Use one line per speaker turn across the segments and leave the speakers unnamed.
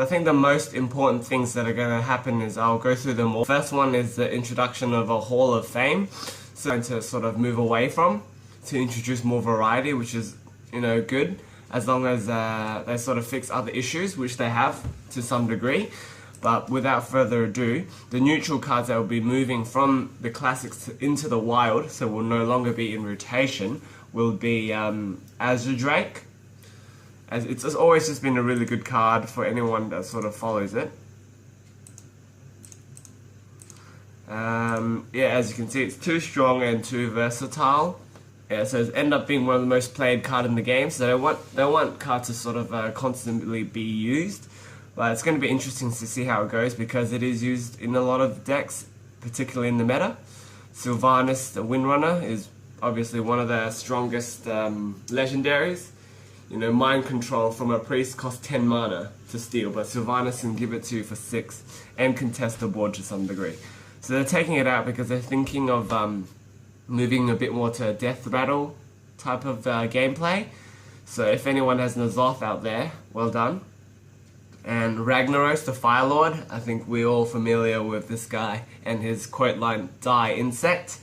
So I think the most important things that are going to happen is I'll go through them all. First one is the introduction of a Hall of Fame. So to sort of move away from, to introduce more variety, which is, good, as long as they sort of fix other issues, which they have to some degree. But without further ado, the neutral cards that will be moving from the classics into the wild, so will no longer be in rotation, will be Azure Drake. As it's always just been a really good card for anyone that sort of follows it. Yeah, as you can see, it's too strong and too versatile. Yeah, so it's end up being one of the most played card in the game. So they want cards to sort of constantly be used. But it's going to be interesting to see how it goes because it is used in a lot of decks, particularly in the meta. Sylvanas, the Windrunner, is obviously one of the strongest legendaries. Mind Control from a priest costs 10 mana to steal, but Sylvanas can give it to you for 6 and contest the board to some degree. So they're taking it out because they're thinking of moving a bit more to a death rattle type of gameplay. So if anyone has N'Zoth out there, well done. And Ragnaros, the Fire Lord, I think we're all familiar with this guy and his quote line, "Die Insect."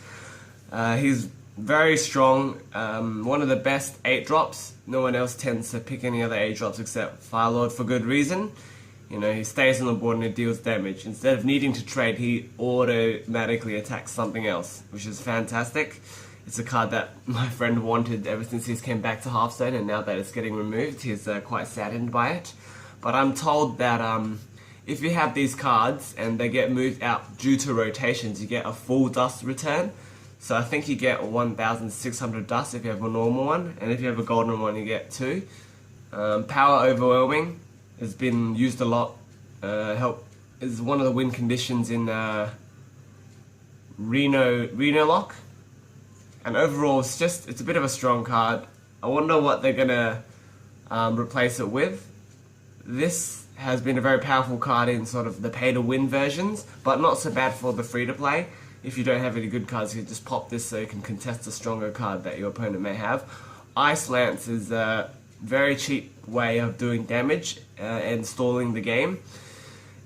He's very strong, one of the best 8-drops. No one else tends to pick any other 8-drops except Fire Lord for good reason. He stays on the board and it deals damage. Instead of needing to trade, he automatically attacks something else, which is fantastic. It's a card that my friend wanted ever since he's came back to Hearthstone, and now that it's getting removed, he's quite saddened by it. But I'm told that if you have these cards and they get moved out due to rotations, you get a full dust return. So I think you get 1,600 dust if you have a normal one, and if you have a golden one you get 2. Power Overwhelming has been used a lot. Is one of the win conditions in Reno Lock. And overall it's a bit of a strong card. I wonder what they're gonna replace it with. This has been a very powerful card in sort of the pay-to-win versions, but not so bad for the free-to-play. If you don't have any good cards, you can just pop this so you can contest a stronger card that your opponent may have. Ice Lance is a very cheap way of doing damage and stalling the game.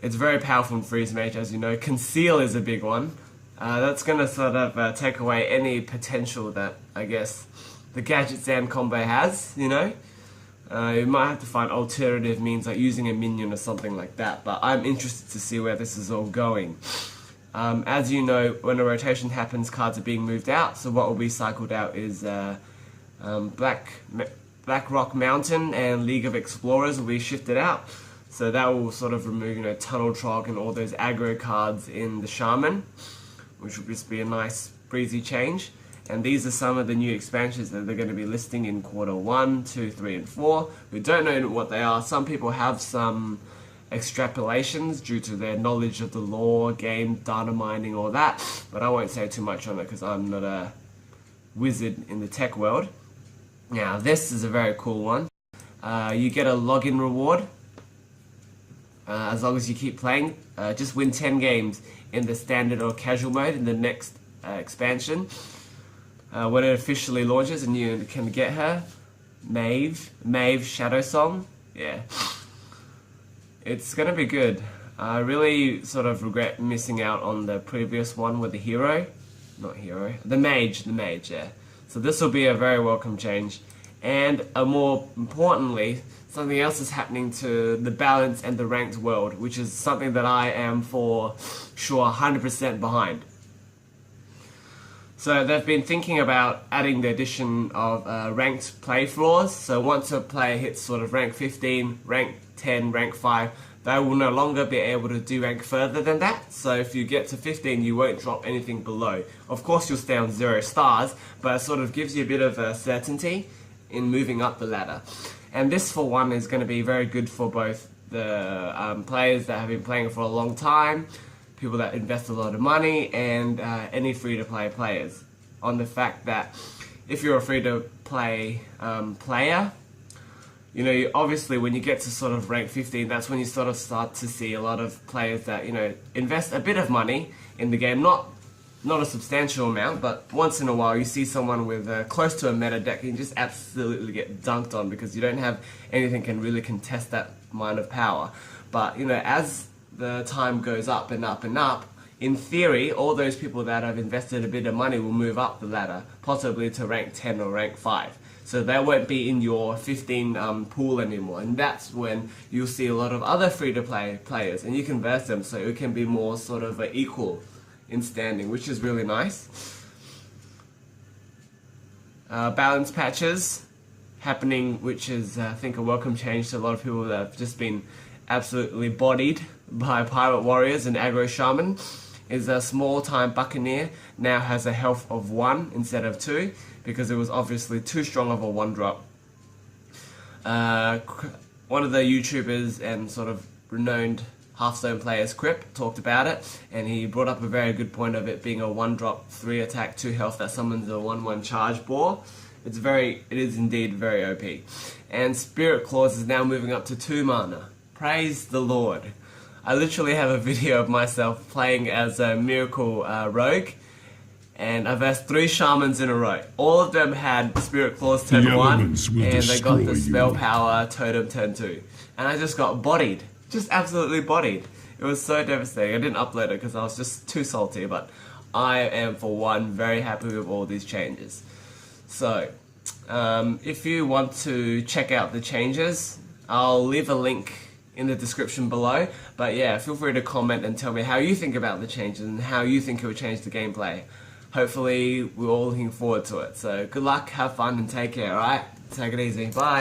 It's very powerful in Freeze Mage, as you know. Conceal is a big one. That's going to sort of take away any potential that, I guess, the Gadget Sand combo has, You might have to find alternative means like using a minion or something like that, but I'm interested to see where this is all going. As you know, when a rotation happens, cards are being moved out, so what will be cycled out is Black Rock Mountain and League of Explorers will be shifted out. So that will sort of remove, Tunnel Trog and all those aggro cards in the Shaman, which will just be a nice breezy change. And these are some of the new expansions that they're going to be listing in quarter 1, 2, 3, and 4. We don't know what they are. Some people have some extrapolations due to their knowledge of the lore, game, data mining, all that. But I won't say too much on it because I'm not a wizard in the tech world. Now, this is a very cool one. You get a login reward as long as you keep playing. Just win 10 games in the standard or casual mode in the next expansion. When it officially launches and you can get her, Maeve Shadow Song, yeah. It's gonna be good. I really sort of regret missing out on the previous one with the mage, yeah. So this will be a very welcome change. And more importantly, something else is happening to the balance and the ranked world, which is something that I am for sure 100% behind. So they've been thinking about adding the addition of ranked play floors. So once a player hits sort of rank 15, rank 10, rank 5, they will no longer be able to do rank further than that. So if you get to 15, you won't drop anything below. Of course, you'll stay on 0 stars, but it sort of gives you a bit of certainty in moving up the ladder. And this, for one, is going to be very good for both the players that have been playing for a long time, people that invest a lot of money, and any free-to-play players, on the fact that if you're a free-to-play player, obviously when you get to sort of rank 15, that's when you sort of start to see a lot of players that, invest a bit of money in the game, not a substantial amount, but once in a while you see someone with close to a meta deck and you just absolutely get dunked on because you don't have anything can really contest that amount of power. But, you know, as the time goes up and up and up, in theory, all those people that have invested a bit of money will move up the ladder, possibly to rank 10 or rank 5. So they won't be in your 15 pool anymore, and that's when you'll see a lot of other free-to-play players, and you can verse them, so it can be more sort of equal in standing, which is really nice. Balance patches happening, which is I think a welcome change to a lot of people that have just been absolutely bodied by pirate warriors and aggro shaman. Is a small time buccaneer now has a health of 1 instead of 2 because it was obviously too strong of a 1-drop. One of the YouTubers and sort of renowned Hearthstone players, Crip, talked about it, and he brought up a very good point of it being a 1-drop, 3 attack, 2 health that summons a 1/1 charge boar. It is indeed very OP. And Spirit Claws is now moving up to 2 mana. Praise the Lord. I literally have a video of myself playing as a Miracle Rogue, and I've versed 3 Shamans in a row. All of them had Spirit Claws turn 1, and they got the Spell Power Totem turn 2. And I just got bodied. Just absolutely bodied. It was so devastating. I didn't upload it because I was just too salty, but I am, for one, very happy with all these changes. So, if you want to check out the changes, I'll leave a link in the description below, but yeah, feel free to comment and tell me how you think about the changes and how you think it will change the gameplay. Hopefully we're all looking forward to it, so good luck, have fun and take care, alright? Take it easy, bye!